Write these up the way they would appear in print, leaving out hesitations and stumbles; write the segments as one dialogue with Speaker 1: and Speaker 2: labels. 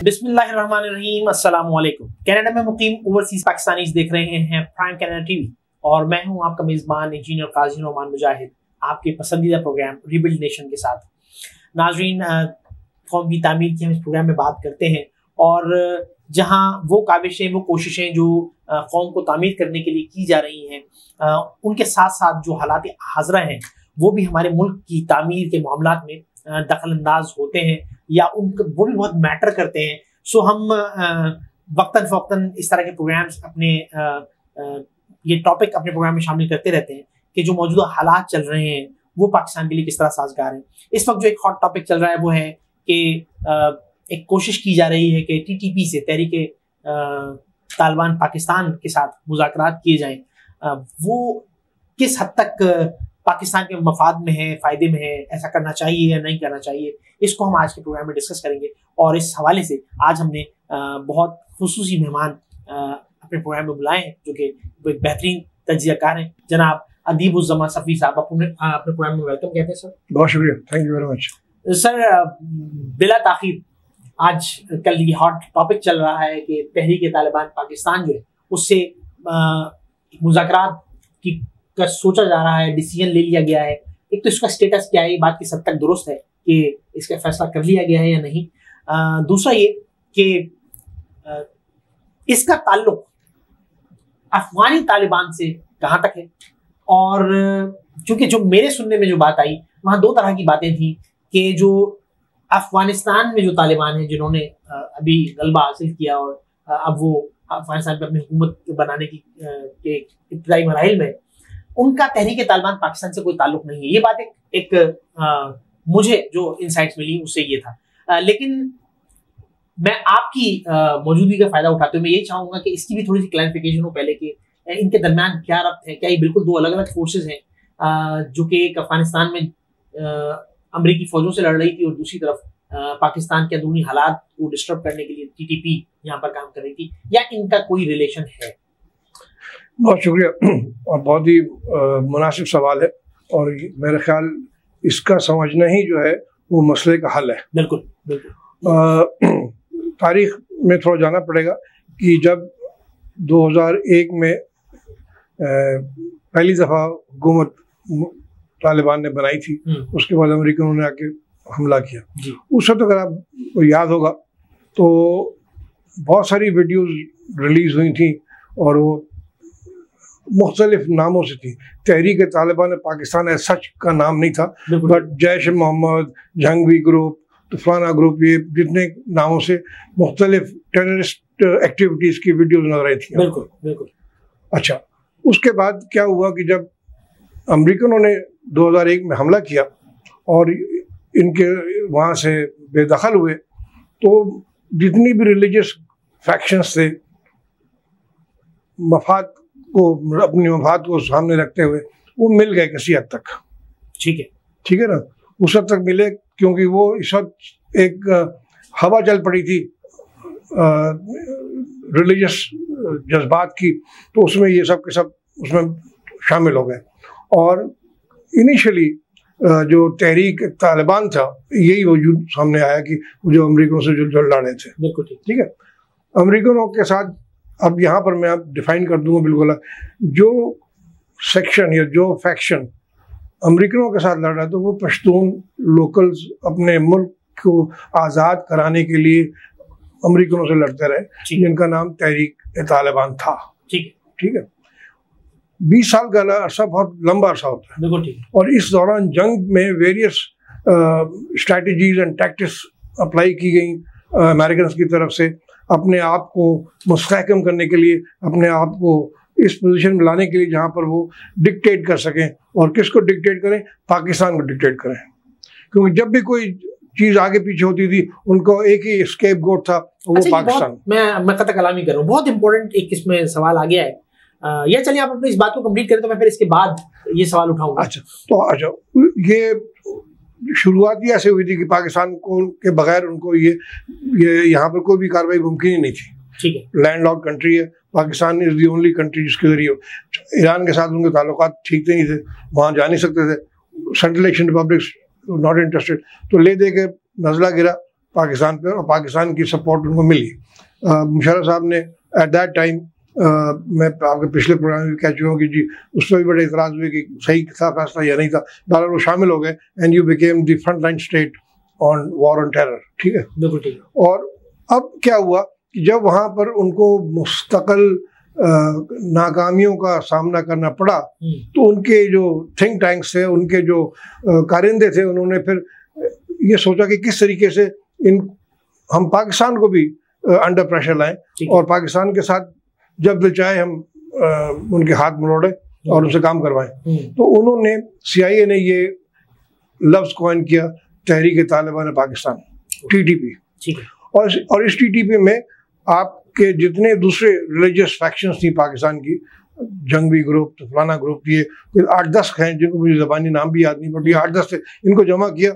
Speaker 1: बिस्मिल्लाहिर्रहमानिर्रहीम, अस्सलाम वालेकुम। कनाडा में मुकीम ओवरसीज पाकिस्तानीज देख रहे हैं प्राइम कनाडा टीवी और मैं हूं आपका मेज़बान इंजीनियर काजी नोमान मुजाहिद, आपके पसंदीदा प्रोग्राम रिबिल्ड नेशन के साथ। नाजरीन, कौम की तामीर की हम इस प्रोग्राम में बात करते हैं और जहां वो काविशें, वो कोशिशें जो कौम को तामीर करने के लिए की जा रही हैं, उनके साथ साथ जो हालात हाज़रा हैं वो भी हमारे मुल्क की तामीर के मामलात में दखल अंदाज होते हैं या उनको वो भी बहुत मैटर करते हैं। सो हम वक्तन फ़वक्तन इस तरह के प्रोग्राम्स अपने ये टॉपिक अपने प्रोग्राम में शामिल करते रहते हैं कि जो मौजूदा हालात चल रहे हैं वो पाकिस्तान के लिए किस तरह साजगार हैं। इस वक्त जो एक हॉट टॉपिक चल रहा है वो है कि एक कोशिश की जा रही है कि TTP से, तहरीके तालिबान पाकिस्तान के साथ मुज़ाकरात किए जाएं। वो किस हद तक पाकिस्तान के मफाद में है, फ़ायदे में है, ऐसा करना चाहिए या नहीं करना चाहिए, इसको हम आज के प्रोग्राम में डिस्कस करेंगे। और इस हवाले से आज हमने बहुत खुसूसी मेहमान अपने प्रोग्राम में बुलाए हैं जो कि एक बेहतरीन तज्ज़ियाकार हैं, जनाब अदीबुज़्ज़मा सफ़ी साहब। अपने प्रोग्राम में वेलकम कहते हैं सर।
Speaker 2: बहुत शुक्रिया, thank you very much
Speaker 1: sir. बिला ताख़ीर आज कल ये हॉट टॉपिक चल रहा है कि तहरीक तालिबान पाकिस्तान जो है उससे मुज़ाकरात की का सोचा जा रहा है, डिसीजन ले लिया गया है। एक तो इसका स्टेटस क्या है, ये बात किस हद तक दुरुस्त है कि इसका फैसला कर लिया गया है या नहीं। दूसरा ये कि इसका ताल्लुक अफगानी तालिबान से कहाँ तक है। और चूंकि जो मेरे सुनने में जो बात आई वहाँ दो तरह की बातें थी कि जो अफगानिस्तान में जो तालिबान है जिन्होंने अभी गलबा हासिल किया और अब वो अफगानिस्तान पे अपनी हुकूमत बनाने की इब्तदाई मराहिल में, उनका तहरीक तालिबान पाकिस्तान से कोई ताल्लुक नहीं है। ये बात एक मुझे जो इनसाइट्स मिली उससे ये था। लेकिन मैं आपकी मौजूदगी का फायदा उठाते हुए मैं यही चाहूंगा कि इसकी भी थोड़ी सी क्लैरिफिकेशन हो पहले कि इनके दरमियान क्या रब्त है, क्या ये बिल्कुल दो अलग अलग फोर्सेज हैं जो कि एक अफगानिस्तान में अमरीकी फौजों से लड़ रही थी और दूसरी तरफ पाकिस्तान के अंदरूनी हालात को डिस्टर्ब करने के लिए TTP यहाँ पर काम कर रही थी, या इनका कोई रिलेशन है?
Speaker 2: बहुत शुक्रिया और बहुत ही मुनासिब सवाल है और मेरा ख्याल इसका समझना ही जो है वो मसले का हल है।
Speaker 1: बिल्कुल बिल्कुल।
Speaker 2: तारीख में थोड़ा जाना पड़ेगा कि जब 2001 में पहली दफ़ा हुकूमत तालिबान ने बनाई थी, उसके बाद अमेरिकनों ने आके हमला किया। उस वक्त अगर आपको याद होगा तो बहुत सारी वीडियोस रिलीज़ हुई थी और वो मुख्तलिफ नामों से थी। तहरीक तालिबान पाकिस्तान एज सच का नाम नहीं था, but Jaish Mohammad, Jhangvi group, Tufana group, ये जितने नामों से मुख्तलिफ टेररिस्ट एक्टिविटीज़ की वीडियोस नजर आई थी।
Speaker 1: बिल्कुल बिल्कुल।
Speaker 2: अच्छा, उसके बाद क्या हुआ कि जब अमेरिकनों ने 2001 में हमला किया और इनके वहाँ से बेदखल हुए, तो जितनी भी रिलीजियस फैक्शंस थे मफाद को, अपनी मफाद को सामने रखते हुए वो मिल गए किसी हद तक। ठीक है ना, उस हद तक मिले क्योंकि वो इस वक्त एक हवा चल पड़ी थी रिलीजियस जज्बात की, तो उसमें ये सब के सब उसमें शामिल हो गए। और इनिशियली जो तहरीक तालिबान था यही वजूद सामने आया कि जो अमेरिकनों से जो लड़े थे।
Speaker 1: बिल्कुल
Speaker 2: ठीक है। अमेरिकनों के साथ अब यहाँ पर मैं आप डिफाइन कर दूंगा बिल्कुल, जो सेक्शन या जो फैक्शन अमेरिकनों के साथ लड़ रहा था वो पश्तून लोकल्स अपने मुल्क को आज़ाद कराने के लिए अमेरिकनों से लड़ते रहे, जिनका नाम तहरीक तालिबान था। ठीक है। 20 साल का अरसा बहुत लंबा अरसा होता है।
Speaker 1: बिल्कुल ठीक।
Speaker 2: और इस दौरान जंग में various strategies and tactics apply की गई अमेरिकन की तरफ से, अपने आप को मुस्तहकम करने के लिए, अपने आप को इस पोजीशन में लाने के लिए जहाँ पर वो डिक्टेट कर सकें। और किसको डिक्टेट करें? पाकिस्तान को डिक्टेट करें, क्योंकि जब भी कोई चीज़ आगे पीछे होती थी उनको एक ही स्केप गोट था, वो पाकिस्तान।
Speaker 1: मैं कतई कलामी कर रहा हूँ, बहुत इंपॉर्टेंट एक इसमें सवाल आ गया है। या चलिए आप अपनी इस बात को कंप्लीट करें तो मैं फिर इसके बाद ये सवाल उठाऊंगा।
Speaker 2: अच्छा, ये शुरुआत ही ऐसे हुई थी कि पाकिस्तान को के बगैर उनको ये यहाँ पर कोई भी कार्रवाई मुमकिन ही नहीं थी।
Speaker 1: ठीक है।
Speaker 2: लैंडलॉक्ड कंट्री है Pakistan, is the only country जिसके जरिए ईरान के साथ उनके ताल्लुकात ठीक नहीं थे, वहाँ जा नहीं सकते थे। Central Asian republics not interested, तो ले दे के नज़ला गिरा पाकिस्तान पे, और पाकिस्तान की सपोर्ट उनको मिली। मुशर्रफ साहब ने एट दैट टाइम, मैं आपके पिछले प्रोग्राम में कह चुका हूँ कि जी उस पर भी बड़े इतराज़ हुए कि सही था फैसला या नहीं था। बहरहाल वो शामिल हो गए and you became the front line state on war on terror. ठीक है,
Speaker 1: बिल्कुल ठीक है।
Speaker 2: और अब क्या हुआ कि जब वहाँ पर उनको मुस्तकिल नाकामियों का सामना करना पड़ा, तो उनके जो थिंक टैंक्स थे, उनके जो कारिंदे थे, उन्होंने फिर ये सोचा कि किस तरीके से हम पाकिस्तान को भी अंडर प्रेशर लाएं और पाकिस्तान के साथ जब दिल चाहे हम उनके हाथ मरोड़े और उनसे काम करवाएं। तो उन्होंने CIA ने ये लफ्ज़ कॉइन किया, तहरीक तालिबान पाकिस्तान, TTP।
Speaker 1: ठीक है।
Speaker 2: और इस TTP में आपके जितने दूसरे रिलीजियस फैक्शंस थी पाकिस्तान की, जंगवी ग्रुप, तो फलाना ग्रुप, ये 8-10 हैं जिनको मुझे ज़बानी नाम भी याद नहीं, बट ये 8-10 थे, इनको जमा किया,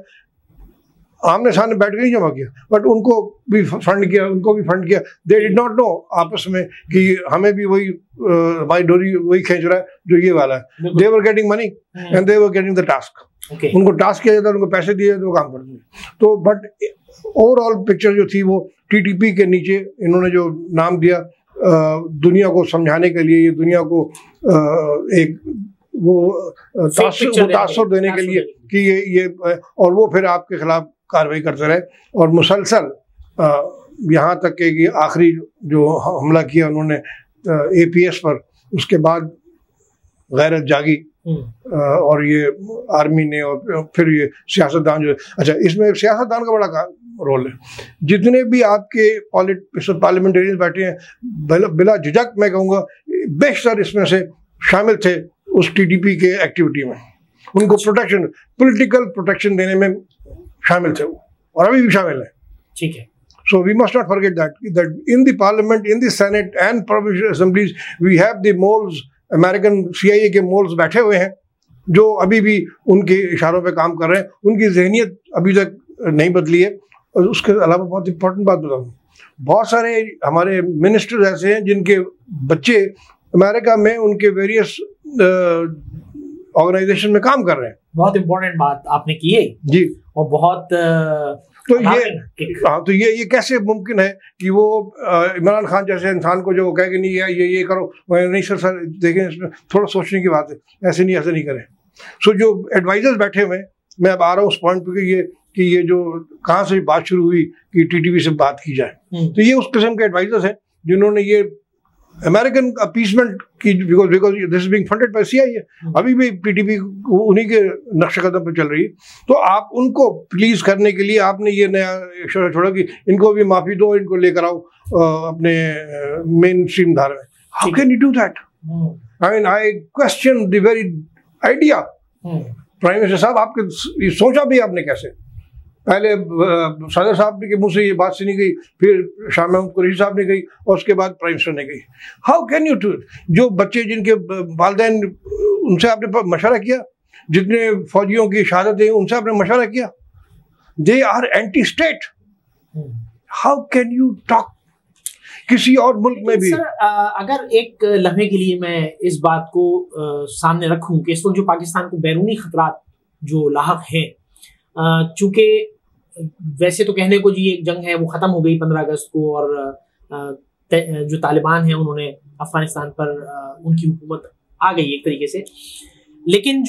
Speaker 2: आमने सामने बैठ के नहीं जमा किया, बट उनको भी फंड किया, उनको भी फंड किया। दे डिड नॉट नो आपस में कि हमें भी वही हमारी डोरी वही खींच रहा है जो ये वाला है। They were getting money and they were getting the task. उनको टास्क किया जाता है, उनको पैसे दिए जाते, वो काम करते हैं। तो बट ओवरऑल पिक्चर जो थी वो TTP के नीचे इन्होंने जो नाम दिया, दुनिया को समझाने के लिए, ये दुनिया को एक वो तासुर देने के लिए कि ये और वो फिर आपके खिलाफ कार्रवाई करते रहे और मुसलसल यहाँ तक कि आखिरी जो हमला किया उन्होंने APS पर, उसके बाद गैरत जागी और ये आर्मी ने और फिर ये सियासतदान जो, अच्छा इसमें सियासतदान का बड़ा रोल है। जितने भी आपके पार्लियामेंटेरियन बैठे हैं, बिला झिझक मैं कहूँगा बेशतर इसमें से शामिल थे उस TTP के एक्टिविटी में। उनको प्रोटेक्शन, पॉलिटिकल प्रोटेक्शन देने में शामिल थे वो, और अभी भी शामिल है।
Speaker 1: ठीक है।
Speaker 2: So we must not forget that in the parliament, in the senate and provincial assemblies we have the moles, American CIA के मोल्स बैठे हुए हैं जो अभी भी उनके इशारों पे काम कर रहे हैं। उनकी जहनियत अभी तक नहीं बदली है। और उसके अलावा बहुत इंपॉर्टेंट बात बताऊँ, बहुत सारे हमारे मिनिस्टर्स ऐसे हैं जिनके बच्चे अमेरिका में उनके वेरियस ऑर्गेनाइजेशन में काम कर रहे हैं।
Speaker 1: बहुत इंपॉर्टेंट बात आपने की है
Speaker 2: जी,
Speaker 1: और बहुत
Speaker 2: तो ये कैसे मुमकिन है कि वो इमरान खान जैसे इंसान को जो कहे कि नहीं ये करो, नहीं सर देखें इसमें थोड़ा सोचने की बात है, ऐसे नहीं करें। सो जो एडवाइजर्स बैठे हुए, मैं अब आ रहा हूँ उस पॉइंट पे कि ये जो कहाँ से बात शुरू हुई कि TTP से बात की जाए, तो ये उस किस्म के एडवाइजर्स हैं जिन्होंने ये अमेरिकन अपीसमेंट की, because this is being funded by CIA, अभी भी TTP उन्हीं के नक्शे कदम पर चल रही है। तो आप उनको प्लीज करने के लिए आपने ये नया इशारा छोड़ा कि इनको भी माफी दो, इनको लेकर आओ अपने मेन स्ट्रीम धारा में। How can you do that? I mean I question the very idea. Prime minister साहब, आपके सोचा भी आपने कैसे? पहले सदर साहब के मुंह से ये बात सुनी गई, फिर शाह महमूद कुरैशी साहब ने गई, और उसके बाद प्राइम मिनिस्टर ने गई। How can you do? जो बच्चे जिनके वालिदैन, उनसे आपने मशवरा किया? जितने फौजियों की शहादत है उनसे आपने मशवरा किया? They are anti state. How can you talk किसी और मुल्क में भी?
Speaker 1: सर, अगर एक लम्हे के लिए मैं इस बात को सामने रखूं कि इस वक्त जो पाकिस्तान को बैरूनी खतरात जो लाहक हैं, चूंकि वैसे तो कहने को जी एक जंग है वो ख़त्म हो गई 15 अगस्त को, और जो तालिबान है उन्होंने अफगानिस्तान पर उनकी हुकूमत आ गई एक तरीके से, लेकिन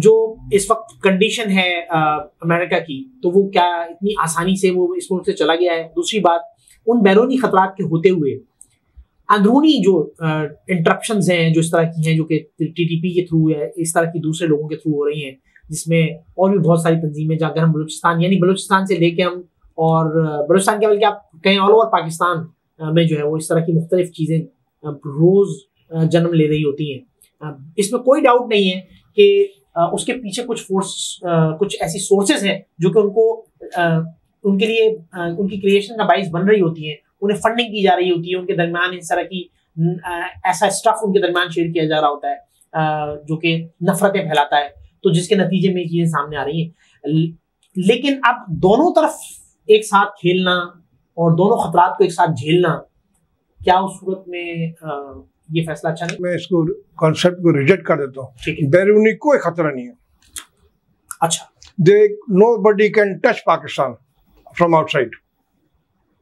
Speaker 1: जो इस वक्त कंडीशन है अमेरिका की, तो वो क्या इतनी आसानी से वो इस मुल्क से चला गया है? दूसरी बात, उन बैरूनी खतरात के होते हुए अंदरूनी जो इंटरप्शंस हैं जो इस तरह की हैं, जो कि TTP के थ्रू है, इस तरह की दूसरे लोगों के थ्रू हो रही हैं, जिसमें और भी बहुत सारी तंजीमें, जहाँ अगर हम बलूचिस्तान, यानी बलूचिस्तान से लेके हम, और बलूचिस्तान के बल्कि आप कहीं ऑल ओवर पाकिस्तान में जो है वो इस तरह की मुख्तलिफ चीज़ें रोज़ जन्म ले रही होती हैं। इसमें कोई डाउट नहीं है कि उसके पीछे कुछ ऐसी सोर्सेज हैं जो कि उनको उनके लिए उनकी क्रिएशन का बाइस बन रही होती हैं, उन्हें फंडिंग की जा रही होती है, उनके दरमियान इस तरह की ऐसा स्टफ उनके दरमियान शेयर किया जा रहा होता है जो कि नफरतें फैलाता है, तो जिसके नतीजे में ये चीज़ें सामने आ रही हैं। लेकिन अब दोनों तरफ एक साथ खेलना और दोनों खतरात को एक साथ झेलना, क्या उस सूरत में ये फैसला अच्छा नहीं?
Speaker 2: मैं इसको कॉन्सेप्ट को रिजेक्ट कर देता हूँ। बैरूनी कोई खतरा नहीं है।
Speaker 1: अच्छा,
Speaker 2: nobody can touch Pakistan from outside.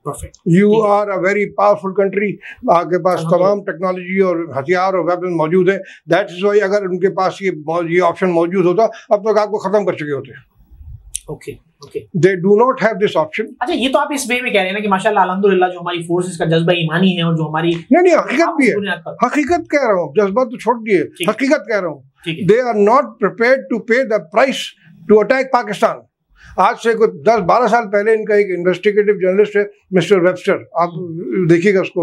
Speaker 1: Perfect.
Speaker 2: You are a very powerful country. आपके पास तमाम टेक्नोलॉजी और हथियार और वेपन मौजूद हैं. That is why अगर उनके पास ये ऑप्शन मौजूद होता अब तक आपको खत्म कर चुके होते.
Speaker 1: Okay. Okay.
Speaker 2: They do not have this option.
Speaker 1: अच्छा, ये तो आप इस वे में कह रहे हैं ना कि माशाल्लाह अल्हम्दुलिल्लाह जो हमारी फोर्सेस का जज्बा ईमानी है और जो हमारी
Speaker 2: नहीं हकीकत भी है. हकीकत कह रहा हूँ, जज्बा तो छोड़ दिए, हकीकत कह रहा हूँ. They are not prepared to pay the price to attack Pakistan. आज से कुछ 10-12 साल पहले इनका एक इन्वेस्टिगेटिव जर्नलिस्ट है मिस्टर वेबस्टर, आप देखिएगा उसको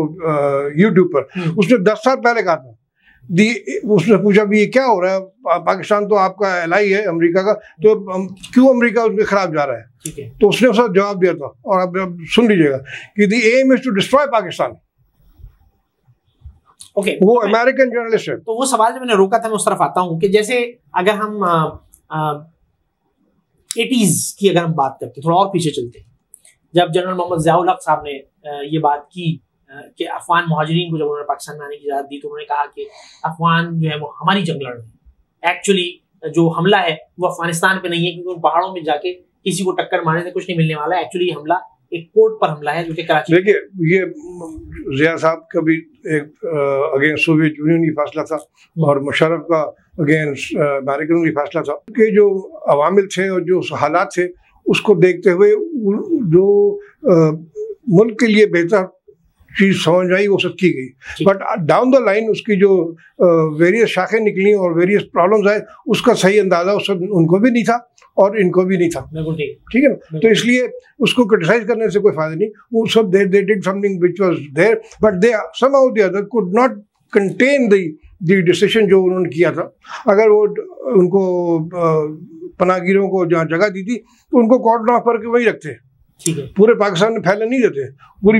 Speaker 2: यूट्यूब पर. उसने 10 साल पहले कहा था, उसने पूछा भी ये क्या हो रहा है, पाकिस्तान तो आपका एलाई है अमेरिका का, तो क्यों अमेरिका उसके खिलाफ जा रहा है. तो उसने उसका जवाब दिया था, और अब सुन लीजिएगा कि the aim is to destroy Pakistan. वो अमेरिकन जर्नलिस्ट है.
Speaker 1: तो वो सवाल जो मैंने रोका था मैं उस तरफ आता हूँ कि जैसे अगर हम 80s की अगर हम बात करते थोड़ा और पीछे चलते, जब जनरल मोहम्मद ज़ियाउल हक साहब ने ये बात की कि अफगान मुहाजिरीन को जब उन्होंने पाकिस्तान में आने की इजाज़त दी तो उन्होंने कहा कि अफगान जो है वो हमारी जंग लड़ रहे हैं. एक्चुअली जो हमला है वो अफगानिस्तान पे नहीं है, क्योंकि उन पहाड़ों में जाके किसी को टक्कर मारने से कुछ नहीं मिलने वाला है. एक्चुअली हमला एक पोर्ट पर हमला है जो कि कराची.
Speaker 2: देखिए, ये ज़िया साहब का भी एक अगेंस्ट सोवियत यूनियन की फासला था और मुशर्रफ का अगेंस्ट अमेरिकन की फासला था कि जो अवामिल थे और जो हालात थे उसको देखते हुए जो मुल्क के लिए बेहतर चीज़ समझ आई वो सब की गई. बट डाउन द लाइन उसकी जो वेरियस शाखें निकली और वेरियस प्रॉब्लम्स आए उसका सही अंदाज़ा उस उनको भी नहीं था और इनको भी नहीं था. ठीक है ना. तो इसलिए उसको क्रिटिसाइज करने से कोई फायदा नहीं. वो सब they did something which was there, but they somehow the other could not contain the decision जो उन्होंने किया था. अगर वो उनको पनाहगीरों को जहाँ जगह दी थी तो उनको कॉर्डन ऑफ करके वही रखते.
Speaker 1: ठीक है.
Speaker 2: पूरे पाकिस्तान में फैलने नहीं देते. पूरी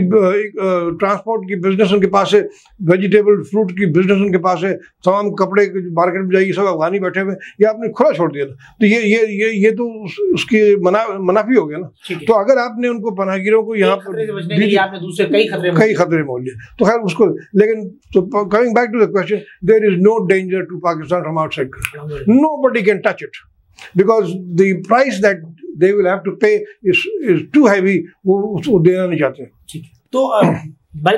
Speaker 2: ट्रांसपोर्ट की बिजनेस उनके पास है, वेजिटेबल फ्रूट की बिजनेस उनके पास है, तमाम कपड़े मार्केट में जाइए सब अफगानी बैठे हुए. ये आपने खुला छोड़ दिया था. तो ये तो उसकी मुनाफी हो गया ना. तो अगर आपने उनको पनाहगीरों को यहाँ पर
Speaker 1: दूसरे कई
Speaker 2: खतरे मोल लिए तो खैर उसको. लेकिन coming back to the question, there is no danger to Pakistan from outside. Nobody can touch it because the price that they will have to pay is too heavy. वो देना नहीं चाहते.
Speaker 1: ठीक है. तो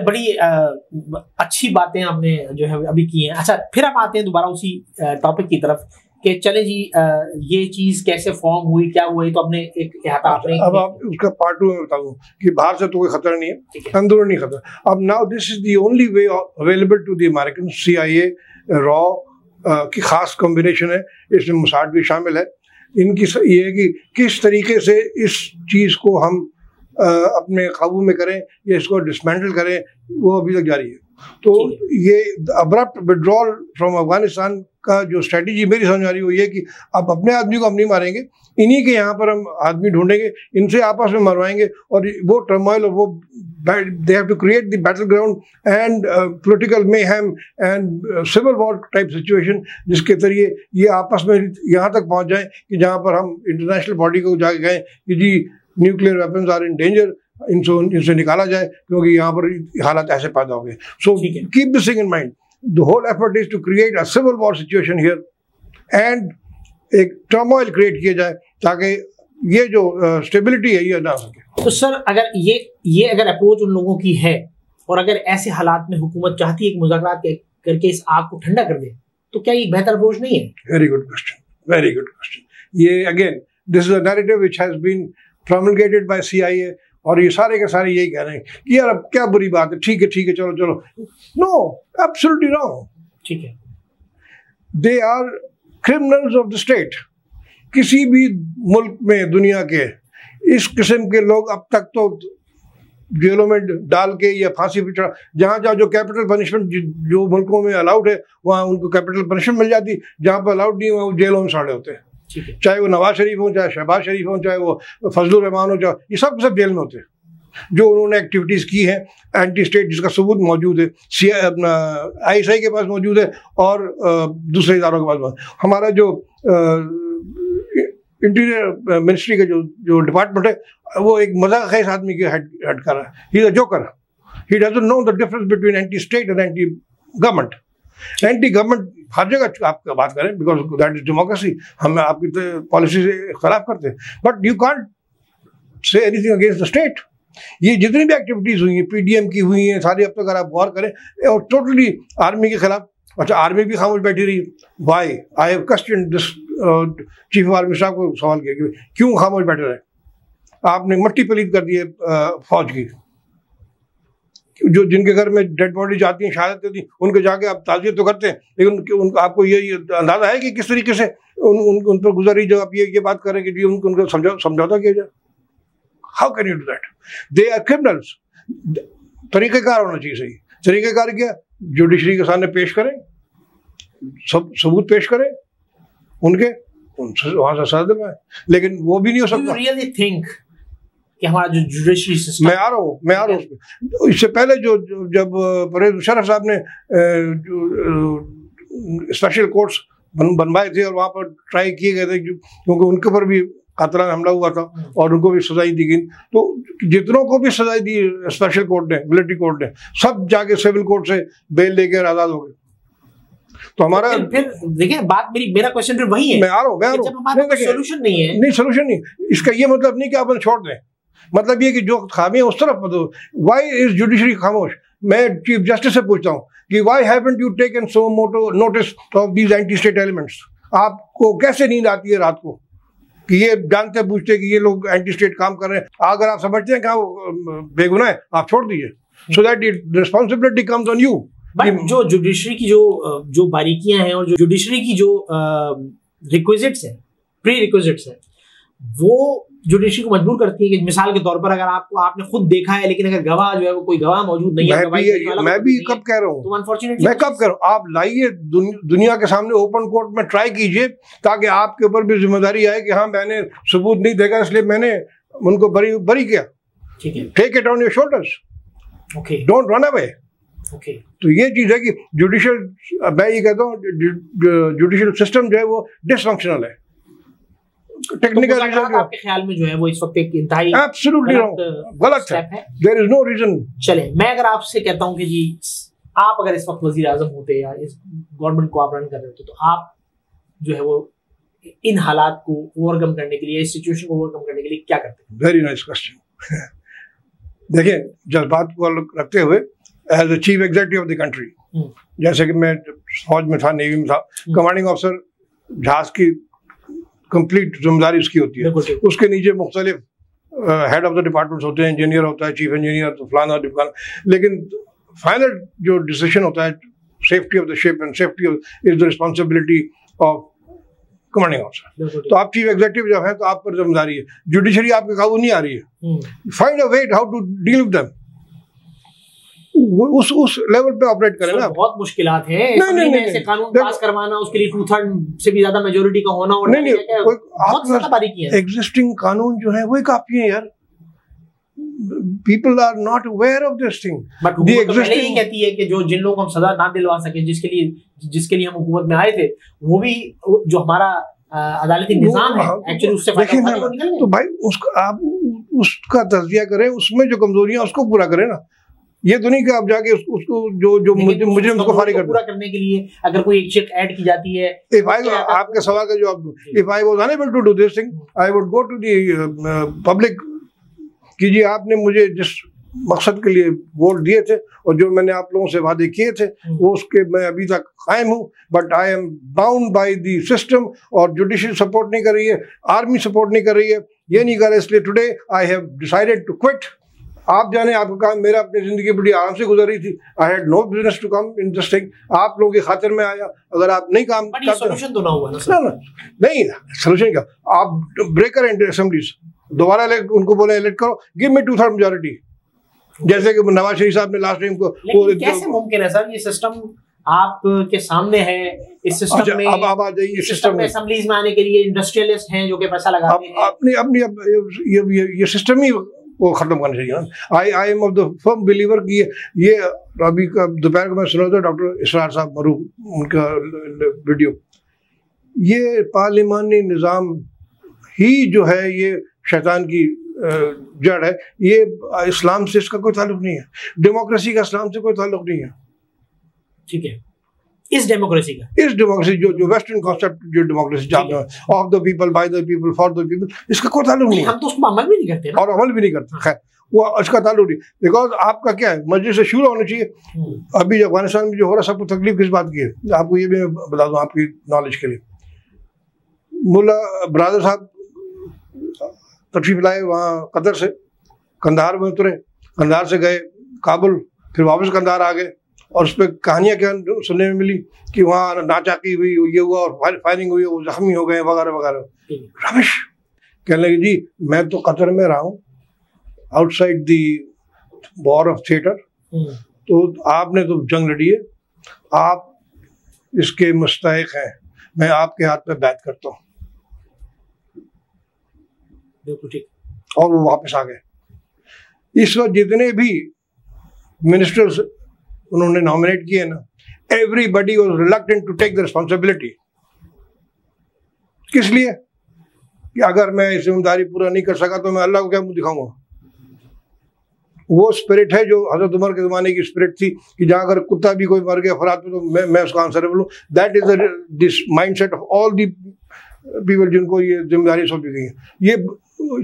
Speaker 1: बड़ी अच्छी बातें आपने जो है अभी की हैं. अच्छा, फिर हम आते हैं दोबारा उसी टॉपिक की तरफ कि चले जी ये चीज कैसे फॉर्म हुई, क्या हुई, तो अपने एक इहाता आपने.
Speaker 2: अब आप उसका पार्ट 2 में बता दूं कि बाहर से तो कोई खतरा नहीं है, अंदरूनी खतरा. अब now this is the only way available to the American. CIA रॉ की खास कॉम्बिनेशन है, इसमें मोसाद भी शामिल है. इनकी ये है कि किस तरीके से इस चीज़ को हम अपने काबू में करें या इसको डिसमेंटल करें, वो अभी तक जारी है. तो ये अब्रप्ट विड्रॉल फ्रॉम अफगानिस्तान का जो स्ट्रेटजी मेरी समझ आ रही है वो ये कि अब अपने आदमी को हम नहीं मारेंगे, इन्हीं के यहाँ पर हम आदमी ढूंढेंगे, इनसे आपस में मरवाएंगे और वो टर्मोइल और वो they have to create the battleground and political mayhem and civil war type situation जिसके जरिए ये आपस में यहाँ तक पहुँच जाए कि जहाँ पर हम इंटरनेशनल बॉडी को जाके गए कि जी nuclear weapons are in danger, इनसे निकाला जाए क्योंकि यहाँ पर हालात ऐसे पैदा हो गए. So keep this thing in mind. The whole effort is to create a civil war situation here and एक टर्मोइल क्रिएट किया जाए ताकि ये जो स्टेबिलिटी है ये ना हो सके.
Speaker 1: तो सर अगर ये अगर अप्रोच उन लोगों की है और अगर ऐसे हालात में हुकूमत चाहती है कि मुज़ाकरात करके इस आग को ठंडा कर दे, तो क्या ये बेहतर अप्रोच नहीं है?
Speaker 2: Very good question, very good question. ये again this is a narrative which has been promulgated by CIA और ये सारे के सारे यही कह रहे हैं कि यार अब क्या बुरी बात है, ठीक है चलो. No, absolutely wrong.
Speaker 1: ठीक है.
Speaker 2: They are criminals of the state. किसी भी मुल्क में दुनिया के इस किस्म के लोग अब तक तो जेलों में डाल के या फांसी पे चढ़ा, जहाँ जो कैपिटल पनिशमेंट जो मुल्कों में अलाउड है वहाँ उनको कैपिटल पनिशमेंट मिल जाती, जहाँ पर अलाउड नहीं है वहाँ जेलों में साड़े होते हैं. चाहे वो नवाज शरीफ हो, चाहे शहबाज शरीफ हो, चाहे वो फजलुर रहमान हो, चाहे ये सब जेल में होते हैं जो उन्होंने एक्टिविटीज़ की हैं एंटी स्टेट, जिसका सबूत मौजूद है. ISI के पास मौजूद है और दूसरे इदारों के पास. हमारा जो इंटीरियर मिनिस्ट्री का जो डिपार्टमेंट है वो एक मजाक खेज आदमी के हेड कर रहा है. He is a joker. He doesn't know the difference between anti state and anti government. Anti government हर जगह आप बात करें बिकॉज दैट इज डेमोक्रेसी. हम आपकी पॉलिसी से खिलाफ करते हैं, but you can't say anything against the state. ये जितनी भी एक्टिविटीज हुई हैं, पीडीएम की हुई हैं सारी, अब तक अगर आप गौर करें, और टोटली आर्मी के खिलाफ। अच्छा, आर्मी भी खामोश बैठी रही। Why? I have question this, chief of army साहब को सवाल किया कि क्यों खामोश बैठे रहे? आपने मट्टी पलीद कर दी है फौज की। जो जिनके घर में डेड बॉडी जाती हैं, शहादत होती, उनके जाके आप ताज़ियत तो करते हैं, लेकिन आपको ये अंदाजा है कि किस तरीके से उन पर गुजरी, जब आप ये बात करें कि उनको समझौता किया जाए? How can you do that? They are criminals. तरीक़ेकार होना चाहिए सही। तरीक़ेकार क्या? जुडिशरी के सामने पेश करें, सब सबूत पेश करें उनके, वहां से सजा दिलवाएं, लेकिन वो भी नहीं हो सकता।
Speaker 1: रियली थिंक कि हमारा जो जुडिशरी सिस्टम,
Speaker 2: मैं आ रहा हूँ इससे पहले जब परवेज मुशर्रफ साहब ने स्पेशल कोर्ट्स बनवाए थे और वहाँ पर ट्राई किए गए थे, क्योंकि उनके ऊपर भी कातलाना हमला हुआ था और उनको भी सजाई दी गई, तो जितनों को भी सजाई दी स्पेशल कोर्ट ने, मिलिट्री कोर्ट ने, सब जाके सिविल कोर्ट से बेल लेकर आजाद हो गए। तो हमारा
Speaker 1: फिर देखिए, बात मेरा क्वेश्चन फिर वही है।
Speaker 2: मैं आ रहा हूँ
Speaker 1: जब हमारे पास सोल्यूशन नहीं है।
Speaker 2: नहीं, सोल्यूशन नहीं, इसका ये मतलब नहीं कि आप छोड़ दें, मतलब ये कि जो खामियां उस तरफ मत हो। व्हाई इज जुडिशरी खामोश? मैं चीफ जस्टिस से पूछता हूँ कि why haven't you taken so notice of these anti state elements? आपको कैसे नींद आती है रात को कि ये जानते पूछते कि ये लोग एंटी स्टेट काम कर रहे हैं? अगर आप समझते हैं कि वो बेगुनाह है, आप छोड़ दीजिए, so that responsibility comes on you.
Speaker 1: But जो जुडिशरी की जो बारीकियां हैं और जो जुडिशरी की जो रिक्विजिट्स हैं, प्री रिक्विजिट्स हैं, वो जुडिशरी को मजबूर करती है कि मिसाल के तौर पर अगर आपने खुद देखा है, लेकिन अगर गवाह जो है वो कोई गवाह मौजूद नहीं है,
Speaker 2: मैं भी कब कह रहा हूँ,
Speaker 1: तो अनफॉर्चुनेटली
Speaker 2: मैं कब कह रहा हूँ, आप लाइए दुनिया के सामने ओपन कोर्ट में ट्राई कीजिए, ताकि आपके ऊपर भी जिम्मेदारी आए कि हाँ मैंने सबूत नहीं देखा इसलिए मैंने उनको बरी किया।
Speaker 1: ठीक है,
Speaker 2: take it on your shoulders,
Speaker 1: okay,
Speaker 2: don't run away.
Speaker 1: Okay,
Speaker 2: तो ये चीज है कि जुडिशियल, मैं ये कहता हूँ जुडिशियल सिस्टम जो है वो डिसफंक्शनल है। टेक्निकल रीजन
Speaker 1: आपके ख्याल में जो है वो इस वक्त एक इंतहाई
Speaker 2: एब्सोल्युटली गलत है। There is no reason.
Speaker 1: चले, मैं अगर आपसे कहता हूं कि जी आप अगर इस वक्त वजीर आजम होते या इस गवर्नमेंट को आप रन कर रहे होते, तो आप जो है वो इन हालात को ओवरकम करने के लिए, इस सिचुएशन को ओवरकम करने के लिए क्या करते हैं?
Speaker 2: Very nice question. देखिए, जज्बात को रखते हुए as the chief executive of the country, जैसे कि मैं फौज में था, नेवी में था, कमांडिंग ऑफिसर जहाज की कंप्लीट जिम्मेदारी उसकी होती है। उसके नीचे मुख्तलिफ हेड ऑफ द डिपार्टमेंट्स होते हैं, इंजीनियर होता है, चीफ इंजीनियर, तो फलाना ढिमकाना, लेकिन फाइनल जो डिसीजन होता है safety of the ship and safety is the responsibility of commanding officer. तो आप चीफ एग्जीक्यूटिव जब हैं तो आप पर जिम्मेदारी है। जुडिशरी आपके काबू नहीं आ रही है, find a way how to deal with them, उस लेवल पे ऑपरेट करें ना।
Speaker 1: बहुत मुश्किलात हैं ऐसे कानून पास करवाना, उसके लिए 2/3 से भी ज्यादा मेजोरिटी का होना, और बहुत ज्यादा बारीकी है।
Speaker 2: एग्जिस्टिंग कानून जो है वही काफी है यार। People are not aware of this thing.
Speaker 1: But हुकूमत तो पहले ही कहती है कि जिन लोगों को हम सजा ना दिलवा सके, जिसके लिए हम हुकूमत में आए थे, वो भी जो हमारा अदालती निजाम है एक्चुअली उससे फायदा उठाने को निकल गए।
Speaker 2: तो भाई आप उसका तज़किया करें, उसमें जो कमजोरियां उसको पूरा करें ना। ये तो नहीं कि आप जाके उसको जो मुझे उसको फारिग
Speaker 1: पूरा करने के लिए अगर कोई एक चेक ऐड की जाती है।
Speaker 2: आपके सवाल का जवाब, if I was unable to do this thing, I would go to the public कि जी आपने मुझे जिस मकसद के लिए वोट दिए थे और जो मैंने आप लोगों से वादे किए थे वो उसके मैं अभी तक कायम हूँ, but I am bound by the system. और जुडिशरी सपोर्ट नहीं कर रही है, आर्मी सपोर्ट नहीं कर रही है, ये नहीं कर रहा, इसलिए today I have decided to quit. आप जाने आपका काम, मेरा अपनी जिंदगी बड़ी आराम से गुजर रही थी। I had no business to come in this thing. आप लोगों की खातिर में आया। अगर आप नहीं काम
Speaker 1: करते, सोल्यूशन तो ना हुआ ना।
Speaker 2: नहीं, सोल्यूशन क्या, आप ब्रेकर इन असेंबलीज दोबारा उनको बोले इलेक्ट करो, गिव मी 2/3 मेजॉरिटी, जैसे कि नवाज शरीफ साहब ने लास्ट टाइम को।
Speaker 1: कैसे मुमकिन है सर, ये सिस्टम आपके सामने है, इस सिस्टम में
Speaker 2: अब आप आ जाइए सिस्टम में
Speaker 1: असेंबलीज में आने के लिए इंडस्ट्रियलिस्ट हैं जो कि पैसा लगाते हैं।
Speaker 2: अपनी ये सिस्टम ही वो खत्म करना चाहिए ना। I am of the firm believer कि ये अभी दोपहर को मैं सुना था डॉक्टर इसरार साहब मरूम, उनका वीडियो, ये पार्लिमानी निज़ाम ही जो है ये शैतान की जड़ है। ये इस्लाम से इसका कोई ताल्लुक नहीं है, डेमोक्रेसी का इस्लाम से कोई ताल्लुक नहीं है।
Speaker 1: ठीक है, इस डेमोक्रेसी
Speaker 2: जो वेस्टर्न कॉन्सेप्ट, जो डेमोक्रेसी चाहते हैं, of the people, by the people, for the people, इसका कोई ताल्लुक नहीं है।
Speaker 1: हम तो उसको अमल भी नहीं करते
Speaker 2: और अमल भी नहीं करते। खैर, वो इसका ताल्लुक नहीं, बिकॉज आपका क्या है, मस्जिद से शुरू होना चाहिए। अभी अफगानिस्तान में जो हो रहा है, सबको तकलीफ किस बात की है, आपको ये भी बता दूं आपकी नॉलेज के लिए। मुल्ला बरादर साहब तशरीफ लाए वहाँ कतर से, कंधार में उतरे, कंधार से गए काबुल, फिर वापस कंधार आ गए, और उस पर कहानियाँ क्या सुनने में मिली कि वहाँ नाचाकी हुई, ये हुआ और फायरिंग हुई, वो जख्मी हो गए वगैरह वगैरह। रमेश कहने लगे जी मैं तो कतर में रहा हूँ, outside the war of theatre, तो आपने तो जंग लड़ी है, आप इसके मुस्तहिक हैं, मैं आपके हाथ पे बैत करता हूँ। और वो वापस आ गए। इस वक्त जितने भी मिनिस्टर्स उन्होंने नॉमिनेट किए ना, everybody was reluctant to take the responsibility. किस लिए? कि अगर मैं जिम्मेदारी पूरा नहीं कर सका तो मैं अल्लाह को क्या मुंह दिखाऊंगा। वो स्पिरिट है जो हजरत उमर के ज़माने की स्पिरिट थी कि जहाँ अगर कुत्ता भी कोई मर गया फरात में तो मैं उसका आंसरेबल हूँ। That is this mindset of all the people जिनको ये जिम्मेदारी सौंपी गई है। ये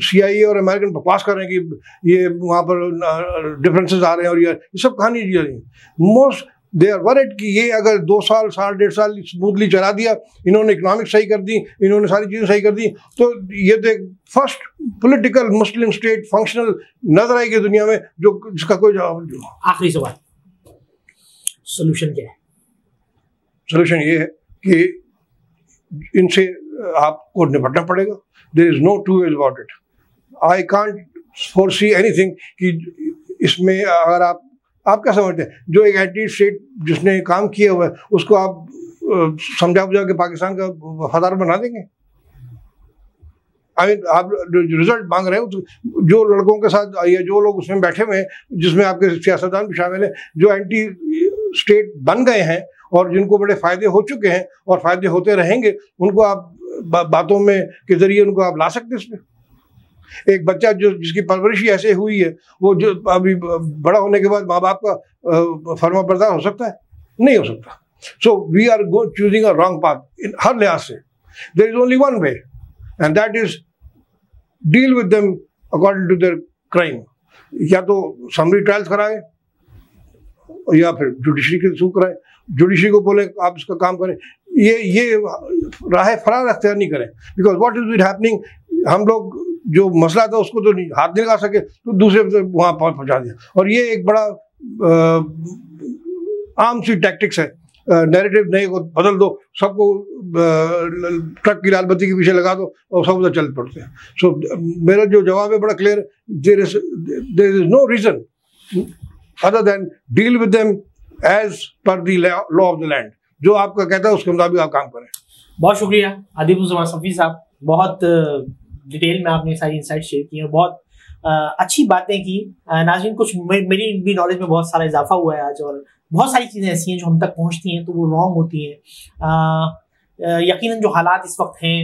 Speaker 2: CIA और अमेरिकन बकवास कर रहे हैं कि ये वहाँ पर डिफरेंसेस आ रहे हैं और ये सब कहानी जी रही है। मोस्ट दे आर वरिड कि ये अगर 2 साल, साल, 1.5 साल स्मूथली चला दिया, इन्होंने इकोनॉमिक सही कर दी, इन्होंने सारी चीज़ें सही कर दी, तो ये तो फर्स्ट पॉलिटिकल मुस्लिम स्टेट फंक्शनल नजर आएगी दुनिया में, जो जिसका कोई जवाब नहीं।
Speaker 1: आखिरी सवाल, सोल्यूशन क्या है?
Speaker 2: सोल्यूशन ये है कि इनसे आपको निपटना पड़ेगा। There is no two ways about it. I can't foresee anything कि इसमें अगर आप क्या समझते हैं, जो एक एंटी स्टेट जिसने काम किया हुआ है उसको आप समझा बुझा के पाकिस्तान का वफादार बना देंगे? आई मीन आप रिजल्ट मांग रहे हो तो जो लड़कों के साथ या जो लोग उसमें बैठे हुए हैं, जिसमें आपके सियासतदान भी शामिल हैं, जो एंटी स्टेट बन गए हैं और जिनको बड़े फायदे हो चुके हैं और फायदे होते रहेंगे, उनको आप बातों में के जरिए उनको आप ला सकते हैं इसमें। एक बच्चा जिसकी परवरिश ही ऐसे हुई है, वो जो अभी बड़ा होने के बाद माँ बाप का फर्मा बरदार हो सकता है? नहीं हो सकता। So we are choosing a wrong path in हर लिहाज से। There is only one way and that is deal with them according to their crime. या तो समरी ट्रायल्स कराएं या फिर जुडिशरी के थ्रू कराएं, जुडिशरी को बोले आप इसका काम करें। ये राह फरार अख्तियार नहीं करें, बिकॉज व्हाट इज हैपनिंग, हम लोग जो मसला था उसको तो नहीं हाथ नहीं लगा सके तो दूसरे वहाँ पहुँचा दिया। और ये एक बड़ा आम सी टैक्टिक्स है, नैरेटिव नहीं को बदल दो, सबको ट्रक की लाल बत्ती के पीछे लगा दो और सब उधर चल पड़ते हैं। सो मेरा जो जवाब है बड़ा clear, there is no reason other than deal with them as per the law of the land. जो आपका कहता है उसके मुताबिक आप काम करें।
Speaker 1: बहुत शुक्रिया आदिपुर सफ़ी साहब, बहुत डिटेल में आपने सारी इंसाइट शेयर की और बहुत अच्छी बातें की। नाज़रीन, कुछ मेरी भी नॉलेज में बहुत सारा इजाफा हुआ है आज, और बहुत सारी चीज़ें ऐसी हैं जो हम तक पहुंचती हैं तो वो रॉन्ग होती हैं। यकीनन जो हालात इस वक्त हैं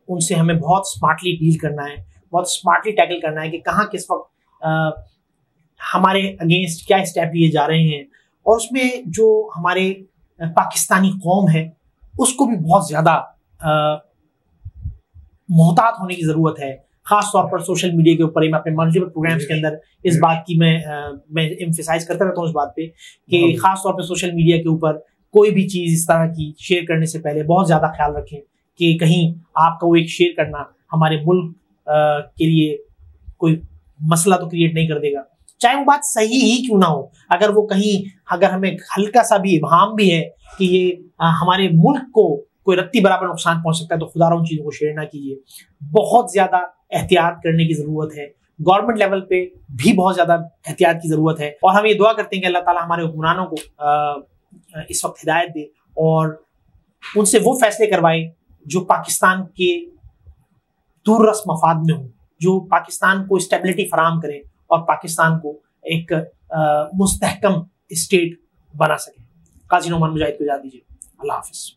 Speaker 1: उनसे हमें बहुत स्मार्टली डील करना है, बहुत स्मार्टली टैकल करना है कि कहाँ किस वक्त हमारे अगेंस्ट क्या स्टेप लिए जा रहे हैं, और उसमें जो हमारे पाकिस्तानी कौम है उसको भी बहुत ज़्यादा मोहतात होने की ज़रूरत है। ख़ास तौर पर सोशल मीडिया के ऊपर, मैं अपने मल्टीपल प्रोग्राम्स के अंदर इस बात की मैं एम्फेसाइज करता रहता हूँ इस बात पे कि ख़ास तौर पर सोशल मीडिया के ऊपर कोई भी चीज़ इस तरह की शेयर करने से पहले बहुत ज़्यादा ख्याल रखें कि कहीं आपका वो एक शेयर करना हमारे मुल्क के लिए कोई मसला तो क्रिएट नहीं कर देगा, चाहे वो बात सही ही क्यों ना हो। अगर वो कहीं अगर हमें हल्का सा भी इबहाम भी है कि ये हमारे मुल्क को कोई रत्ती बराबर नुकसान पहुंच सकता है, तो खुदा उन चीज़ों को शेयर ना कीजिए। बहुत ज़्यादा एहतियात करने की ज़रूरत है, गवर्नमेंट लेवल पे भी बहुत ज़्यादा एहतियात की ज़रूरत है। और हम ये दुआ करते हैं कि अल्लाह ताला हमारे हुक्मरानों को इस वक्त हिदायत दे और उनसे वो फैसले करवाए जो पाकिस्तान के दूररस मफाद में हो, जो पाकिस्तान को स्टेबिलिटी फराहम करें और पाकिस्तान को एक मुस्तहकम स्टेट बना सके। काजी नोमान मुजाहिद को इजाज़त दीजिए। अल्लाह हाफिज़।